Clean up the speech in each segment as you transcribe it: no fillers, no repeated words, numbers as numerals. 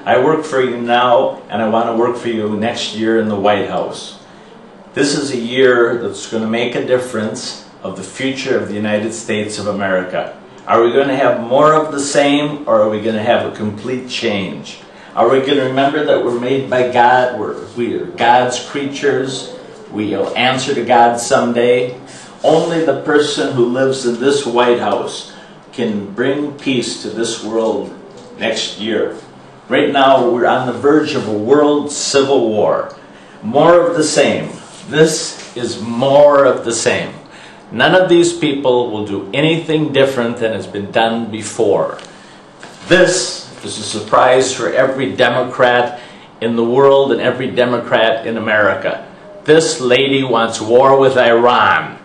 I work for you now, and I want to work for you next year in the White House. This is a year that's going to make a difference of the future of the United States of America. Are we going to have more of the same, or are we going to have a complete change? Are we going to remember that we're made by God, we are God's creatures, we'll answer to God someday? Only the person who lives in this White House can bring peace to this world next year. Right now, we're on the verge of a world civil war. More of the same. This is more of the same. None of these people will do anything different than has been done before. This is a surprise for every Democrat in the world and every Democrat in America. This lady wants war with Iran.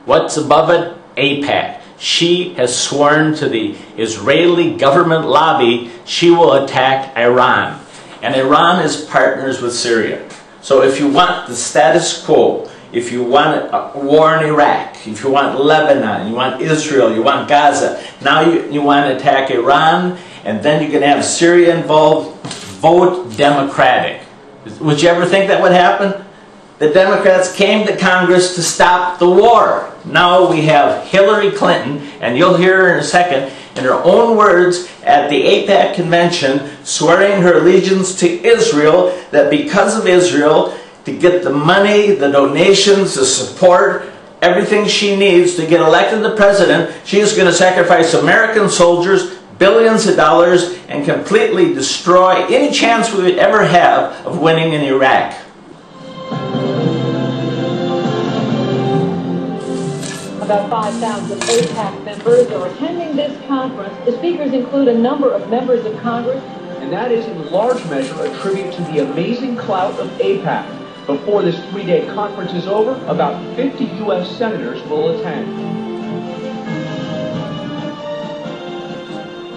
What's above it? Aipac. She has sworn to the Israeli government lobby she will attack Iran. And Iran is partners with Syria. So if you want the status quo, if you want a war in Iraq, if you want Lebanon, you want Israel, you want Gaza, now you want to attack Iran, and then you can have Syria involved, vote Democratic. Would you ever think that would happen? The Democrats came to Congress to stop the war. Now we have Hillary Clinton, and you'll hear her in a second, in her own words at the Aipac convention, swearing her allegiance to Israel, that because of Israel, to get the money, the donations, the support, everything she needs to get elected the president, she is going to sacrifice American soldiers, billions of dollars, and completely destroy any chance we would ever have of winning in Iraq. About 5,000 Aipac members are attending this conference. The speakers include a number of members of Congress. And that is in large measure a tribute to the amazing clout of Aipac. Before this three-day conference is over, about 50 U.S. senators will attend.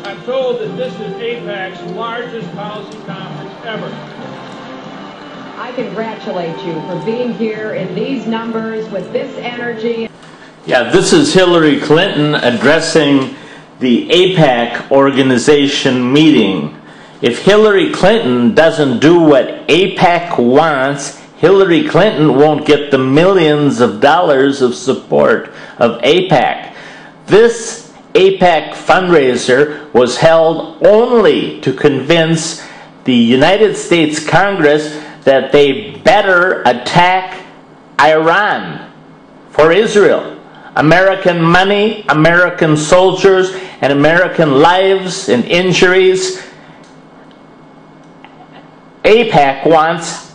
I'm told that this is AIPAC's largest policy conference ever. I congratulate you for being here in these numbers with this energy. Yeah, this is Hillary Clinton addressing the AIPAC organization meeting. If Hillary Clinton doesn't do what AIPAC wants, Hillary Clinton won't get the millions of dollars of support of AIPAC. This AIPAC fundraiser was held only to convince the United States Congress that they better attack Iran for Israel. American money, American soldiers, and American lives and injuries. AIPAC wants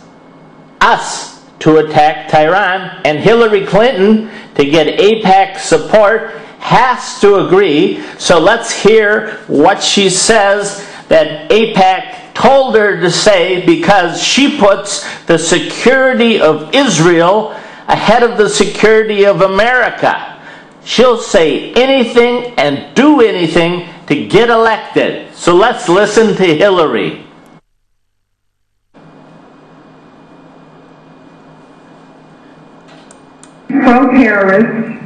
us to attack Tehran, and Hillary Clinton, to get AIPAC support, has to agree. So let's hear what she says that AIPAC told her to say, because she puts the security of Israel ahead of the security of America. She'll say anything and do anything to get elected. So let's listen to Hillary. Pro-terrorist,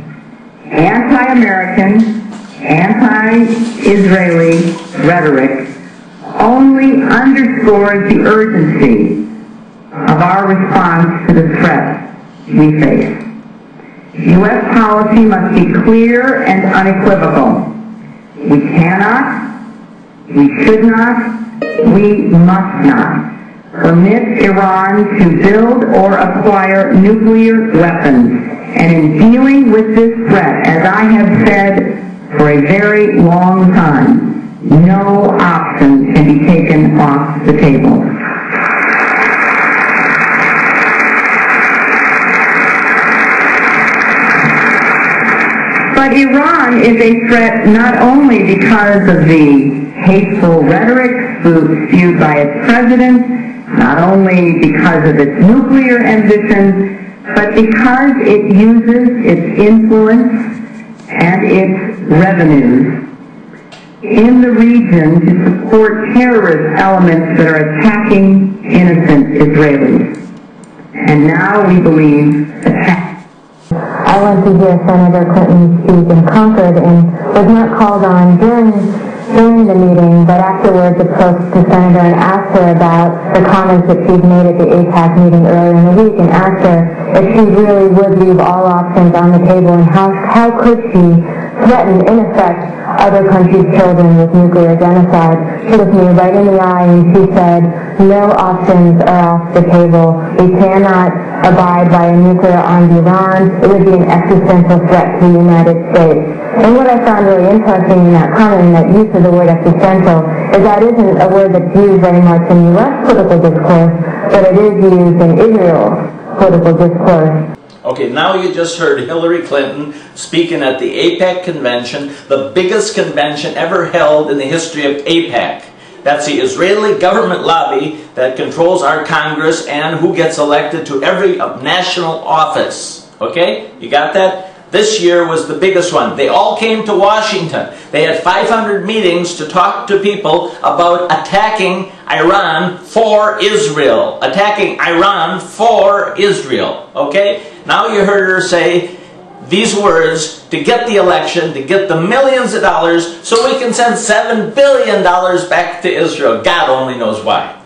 anti-American, anti-Israeli rhetoric only underscores the urgency of our response to the threat we face. U.S. policy must be clear and unequivocal. We cannot, we should not, we must not permit Iran to build or acquire nuclear weapons. And in dealing with this threat, as I have said for a very long time, no option can be taken off the table. But Iran is a threat not only because of the hateful rhetoric spewed by its president, not only because of its nuclear ambitions, but because it uses its influence and its revenues in the region to support terrorist elements that are attacking innocent Israelis. And now we believe that I went to hear Senator Clinton speak in Concord and was not called on during the meeting, but afterwards approached the senator and asked her about the comments that she'd made at the Aipac meeting earlier in the week, and asked her if she really would leave all options on the table, and how could she threaten, in effect, other countries' children with nuclear genocide. She looked me right in the eye and she said, no options are off the table. We cannot abide by a nuclear-armed Iran. It would be an existential threat to the United States. And what I found really interesting in that comment, and that use of the word existential, is that isn't a word that's used very much in U.S. political discourse, but it is used in Israel's political discourse. Okay, now you just heard Hillary Clinton speaking at the AIPAC convention, the biggest convention ever held in the history of AIPAC. That's the Israeli government lobby that controls our Congress and who gets elected to every national office. Okay, you got that? This year was the biggest one. They all came to Washington. They had 500 meetings to talk to people about attacking Iran for Israel. Attacking Iran for Israel. Okay? Now you heard her say these words to get the election, to get the millions of dollars, so we can send $7 billion back to Israel. God only knows why.